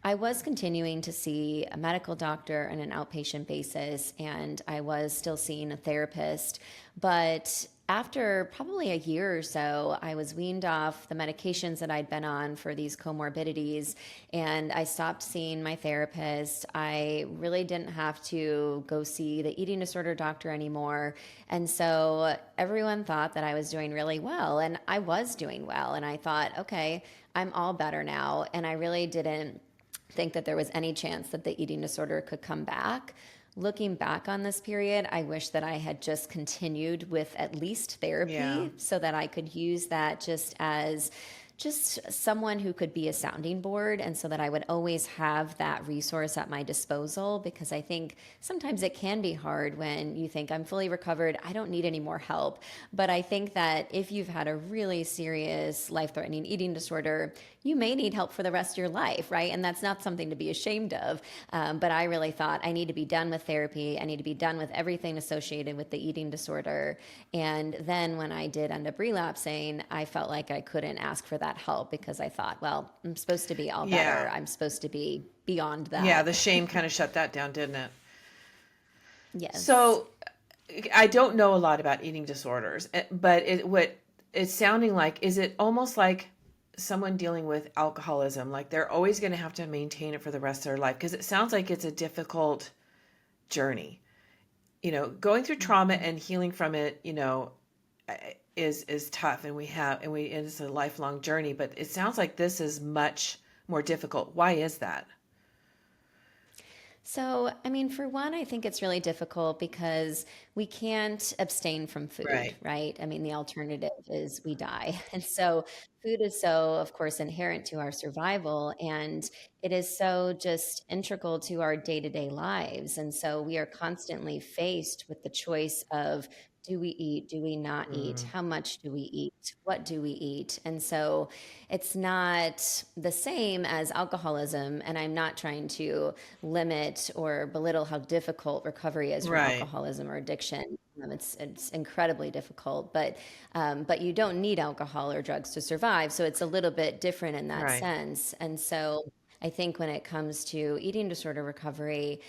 I was continuing to see a medical doctor on an outpatient basis, and I was still seeing a therapist. But after probably a year or so, I was weaned off the medications that I'd been on for these comorbidities, and I stopped seeing my therapist. I really didn't have to go see the eating disorder doctor anymore. And so everyone thought that I was doing really well, and I was doing well. And I thought, okay, I'm all better now. And I really didn't think that there was any chance that the eating disorder could come back. Looking back on this period, I wish that I had just continued with at least Yeah. therapy so that I could use that just as just someone who could be a sounding board, and so that I would always have that resource at my disposal, because I think sometimes it can be hard when you think I'm fully recovered, I don't need any more help. But I think that if you've had a really serious life-threatening eating disorder, you may need help for the rest of your life, right? And that's not something to be ashamed of. But I really thought I need to be done with therapy. I need to be done with everything associated with the eating disorder. And then when I did end up relapsing, I felt like I couldn't ask for that help, because I thought, well, I'm supposed to be all better. Yeah. I'm supposed to be beyond Yeah, that. the shame kind of shut that down, didn't it? Yes. So I don't know a lot about eating disorders, but what it's sounding like, is it almost like someone dealing with alcoholism, like they're always going to have to maintain it for the rest of their life? Because it sounds like it's a difficult journey. Going through trauma and healing from it, is tough, and it's a lifelong journey. But it sounds like this is much more difficult. Why is that? So, I mean, for one, I think it's really difficult because we can't abstain from food, Right. right? I mean, the alternative is we die. And so, food is so, of course, inherent to our survival, and it is so just integral to our day to day lives. And so, we are constantly faced with the choice of, do we eat? Do we not eat? Mm, How much do we eat? What do we eat? And so, it's not the same as alcoholism. And I'm not trying to limit or belittle how difficult recovery is from right. alcoholism or addiction. It's incredibly difficult, but you don't need alcohol or drugs to survive. So it's a little bit different in that Right. sense. And so I think when it comes to eating disorder recovery,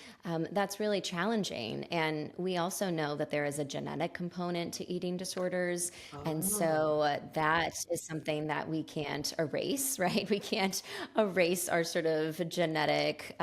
that's really challenging. And we also know that there is a genetic component to eating disorders. And Oh. so that is something that we can't erase, right? We can't erase our sort of genetic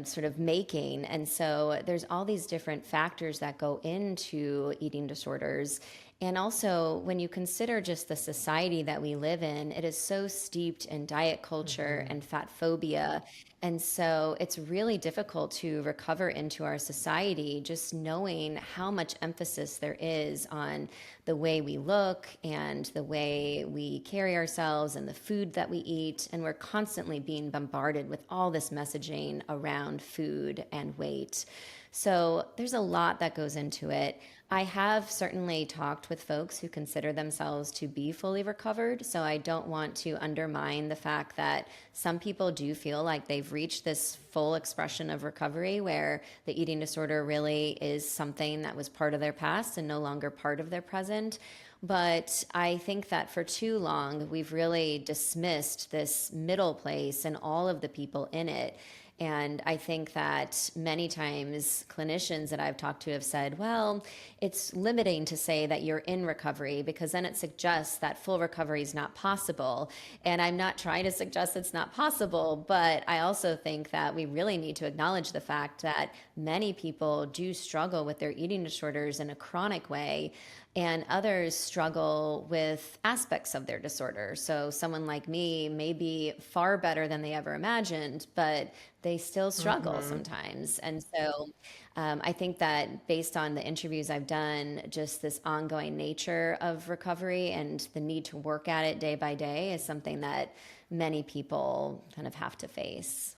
sort of making. And so there's all these different factors that go into eating disorders. And also, when you consider just the society that we live in, it is so steeped in diet culture Hmm. and fat phobia. And so it's really difficult to recover into our society, just knowing how much emphasis there is on the way we look and the way we carry ourselves and the food that we eat. And we're constantly being bombarded with all this messaging around food and weight. So there's a lot that goes into it. I have certainly talked with folks who consider themselves to be fully recovered. So I don't want to undermine the fact that some people do feel like they've reached this full expression of recovery where the eating disorder really is something that was part of their past and no longer part of their present. But I think that for too long, we've really dismissed this middle place and all of the people in it. And I think that many times clinicians that I've talked to have said, well, it's limiting to say that you're in recovery, because then it suggests that full recovery is not possible. And I'm not trying to suggest it's not possible, but I also think that we really need to acknowledge the fact that many people do struggle with their eating disorders in a chronic way, and others struggle with aspects of their disorder. So someone like me may be far better than they ever imagined, but they still struggle Hmm. sometimes. And so I think that based on the interviews I've done, just this ongoing nature of recovery and the need to work at it day by day is something that many people kind of have to face.